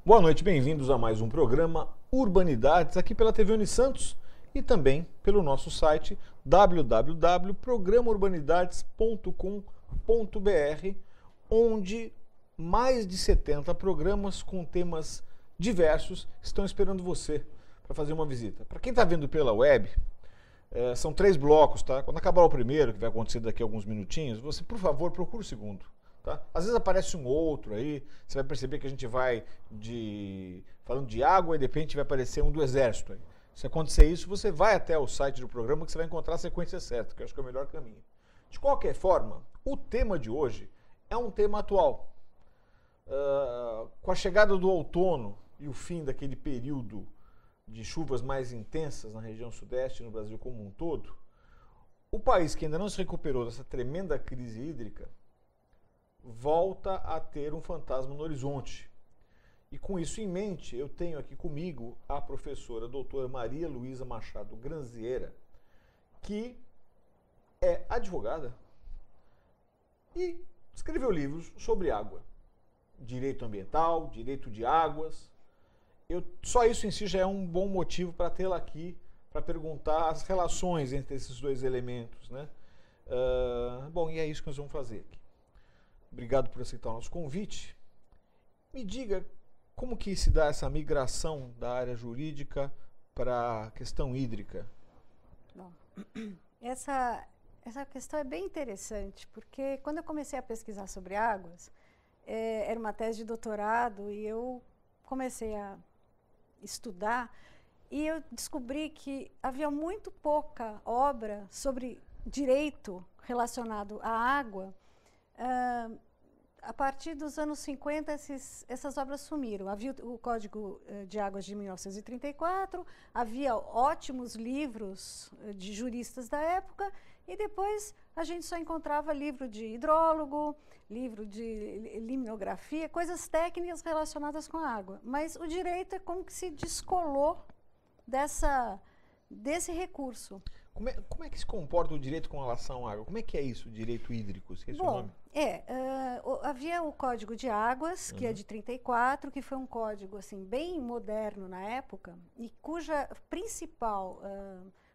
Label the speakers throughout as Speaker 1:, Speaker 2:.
Speaker 1: Boa noite, bem-vindos a mais um programa Urbanidades, aqui pela TV Unisantos e também pelo nosso site www.programaurbanidades.com.br, onde mais de 70 programas com temas diversos estão esperando você para fazer uma visita. Para quem está vendo pela web, são 3 blocos, tá? Quando acabar o primeiro, que vai acontecer daqui a alguns minutinhos, você, por favor, procure o segundo. Tá? Às vezes aparece um outro aí, você vai perceber que a gente vai falando de água e de repente vai aparecer um do exército aí. Se acontecer isso, você vai até o site do programa que você vai encontrar a sequência certa, que eu acho que é o melhor caminho. De qualquer forma, o tema de hoje é um tema atual. Com a chegada do outono e o fim daquele período de chuvas mais intensas na região sudeste e no Brasil como um todo, o país que ainda não se recuperou dessa tremenda crise hídrica volta a ter um fantasma no horizonte. E com isso em mente, eu tenho aqui comigo a professora doutora Maria Luísa Machado Granzieira, que é advogada e escreveu livros sobre água, direito ambiental, direito de águas. Só isso em si já é um bom motivo para tê-la aqui, para perguntar as relações entre esses dois elementos, né? Bom, e é isso que nós vamos fazer aqui. Obrigado por aceitar o nosso convite. Me diga como que se dá essa migração da área jurídica para a questão hídrica.
Speaker 2: Bom, essa questão é bem interessante, porque quando eu comecei a pesquisar sobre águas, era uma tese de doutorado e eu comecei a estudar e eu descobri que havia muito pouca obra sobre direito relacionado à água. A partir dos anos 50, essas obras sumiram. Havia o Código de Águas de 1934, havia ótimos livros de juristas da época, e depois a gente só encontrava livro de hidrólogo, livro de limnografia, coisas técnicas relacionadas com a água. Mas o direito é como que se descolou desse recurso.
Speaker 1: Como é que se comporta o direito com relação à água? Como é que é isso, o direito hídrico? Esqueci o nome.
Speaker 2: Havia o Código de Águas, que é de 34, que foi um código assim, bem moderno na época, e cuja principal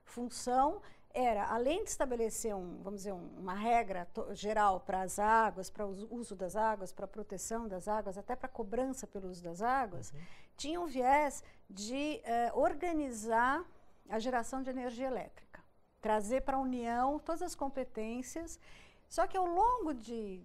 Speaker 2: função era, além de estabelecer uma regra geral para as águas, para o uso das águas, para a proteção das águas, até para a cobrança pelo uso das águas, tinha um viés de organizar a geração de energia elétrica, trazer para a União todas as competências. Só que ao longo de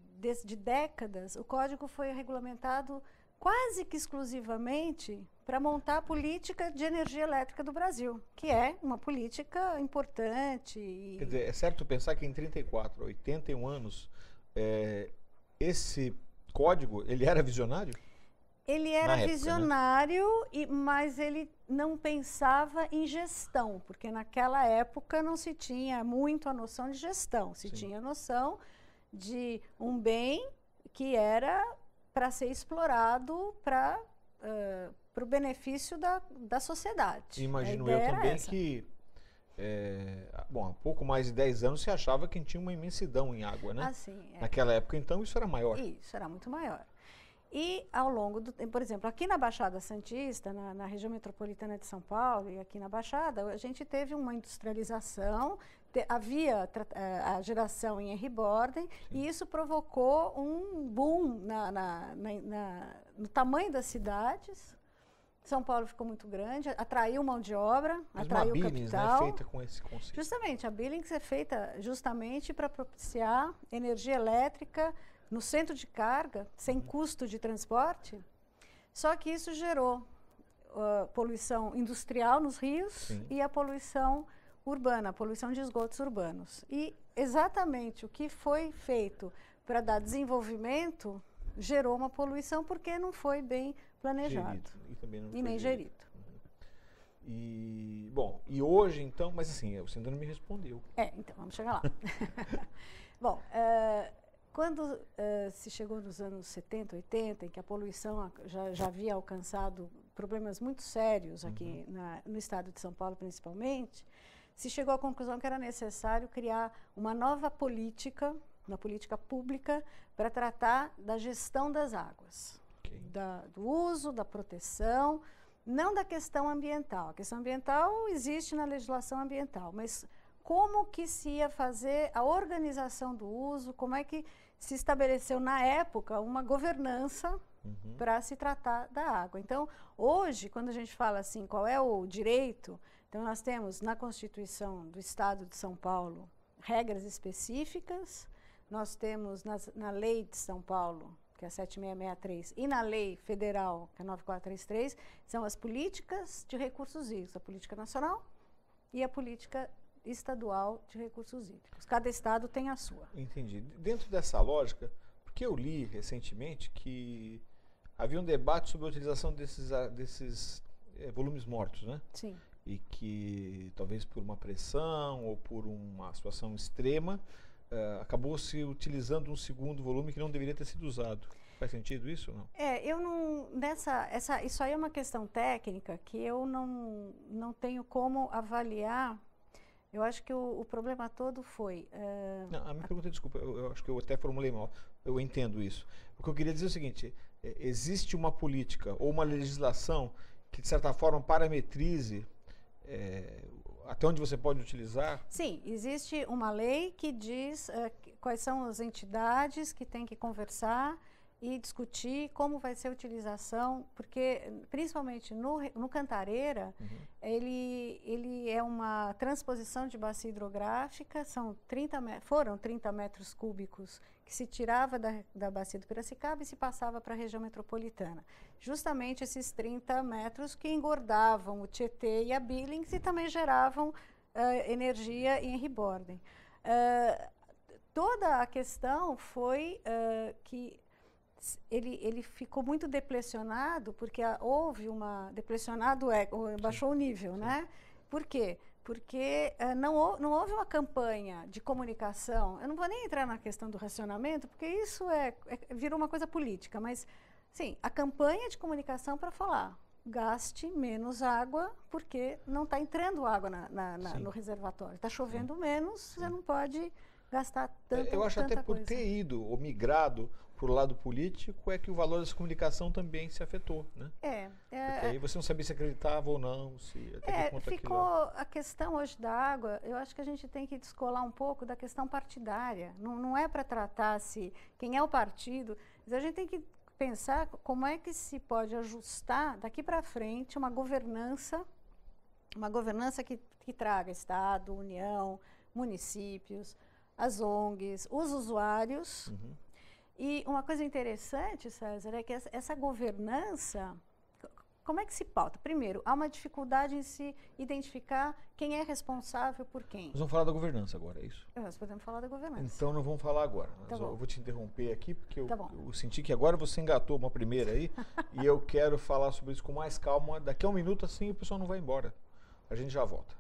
Speaker 2: décadas, o Código foi regulamentado quase que exclusivamente para montar a política de energia elétrica do Brasil, que é uma política importante.
Speaker 1: Quer dizer, é certo pensar que em 34, 81 anos, esse código, ele era visionário?
Speaker 2: Ele era visionário, né? Mas ele não pensava em gestão, porque naquela época não se tinha muito a noção de gestão, se tinha a noção de um bem que era para ser explorado para o benefício da sociedade.
Speaker 1: Imagino eu também que, há pouco mais de 10 anos se achava que tinha uma imensidão em água, né? Naquela época, então, isso era maior.
Speaker 2: Isso, era muito maior. E ao longo do tempo, por exemplo, aqui na Baixada Santista, na região metropolitana de São Paulo e aqui na Baixada, a gente teve uma industrialização, havia a geração em R-Borden, e isso provocou um boom no tamanho das cidades. São Paulo ficou muito grande, atraiu mão de obra, atraiu capital.
Speaker 1: Né, feita com esse conceito.
Speaker 2: Justamente, a Billings é feita justamente para propiciar energia elétrica no centro de carga, sem custo de transporte. Só que isso gerou poluição industrial nos rios e a poluição urbana, a poluição de esgotos urbanos. E exatamente o que foi feito para dar desenvolvimento gerou uma poluição porque não foi bem planejado e nem gerido.
Speaker 1: E hoje, então, mas assim, você ainda não me respondeu.
Speaker 2: Então, vamos chegar lá. Bom, quando se chegou nos anos 70, 80, em que a poluição já havia alcançado problemas muito sérios aqui no estado de São Paulo, principalmente, se chegou à conclusão que era necessário criar uma nova política, uma política pública, para tratar da gestão das águas. do uso, da proteção, não da questão ambiental. A questão ambiental existe na legislação ambiental, mas como que se ia fazer a organização do uso, como é que se estabeleceu na época uma governança para se tratar da água. Então, hoje, quando a gente fala assim, qual é o direito, então nós temos na Constituição do Estado de São Paulo regras específicas, nós temos na Lei de São Paulo, que é a 7663, e na Lei Federal, que é a 9433, são as políticas de recursos hídricos, a política nacional e a política estadual de recursos hídricos. Cada estado tem a sua.
Speaker 1: Entendi. Dentro dessa lógica, porque eu li recentemente que havia um debate sobre a utilização desses volumes mortos, né?
Speaker 2: Sim.
Speaker 1: E que talvez por uma pressão ou por uma situação extrema, acabou se utilizando um segundo volume que não deveria ter sido usado. Faz sentido isso ou não?
Speaker 2: Eu não... isso aí é uma questão técnica que eu não tenho como avaliar. Eu acho que o problema todo foi...
Speaker 1: Não, a minha pergunta, desculpa, eu acho que eu até formulei mal. Eu entendo isso. O que eu queria dizer é o seguinte, existe uma política ou uma legislação que, de certa forma, parametrize até onde você pode utilizar?
Speaker 2: Sim, existe uma lei que diz quais são as entidades que têm que conversar e discutir como vai ser a utilização, porque principalmente no Cantareira, ele é uma transposição de bacia hidrográfica, foram 30 metros cúbicos que se tirava da bacia do Piracicaba e se passava para a região metropolitana. Justamente esses 30 metros que engordavam o Tietê e a Billings e também geravam energia em Rebordem. Toda a questão foi que ele ficou muito deplecionado, porque houve baixou o nível, né? Por quê? Porque não houve uma campanha de comunicação. Eu não vou nem entrar na questão do racionamento, porque isso virou uma coisa política, mas, sim, a campanha de comunicação para falar, gaste menos água, porque não está entrando água no reservatório. Está chovendo menos, você não pode gastar tanta coisa.
Speaker 1: Eu acho até por ter ido ou migrado para o lado político é que o valor dessa comunicação também se afetou, né? Porque aí você não sabia se acreditava ou não,
Speaker 2: ficou a questão hoje da água, eu acho que a gente tem que descolar um pouco da questão partidária. Não é para tratar quem é o partido, mas a gente tem que pensar como é que se pode ajustar daqui para frente uma governança que traga Estado, União, municípios, as ONGs, os usuários. E uma coisa interessante, César, é que essa governança, como é que se pauta? Primeiro, há uma dificuldade em se identificar quem é responsável por quem.
Speaker 1: Nós vamos falar da governança agora, é isso?
Speaker 2: Nós podemos falar da governança.
Speaker 1: Então não vamos falar agora.
Speaker 2: Tá
Speaker 1: eu vou te interromper aqui, porque eu senti que agora você engatou uma primeira aí, e eu quero falar sobre isso com mais calma. Daqui a um minuto, assim, o pessoal não vai embora. A gente já volta.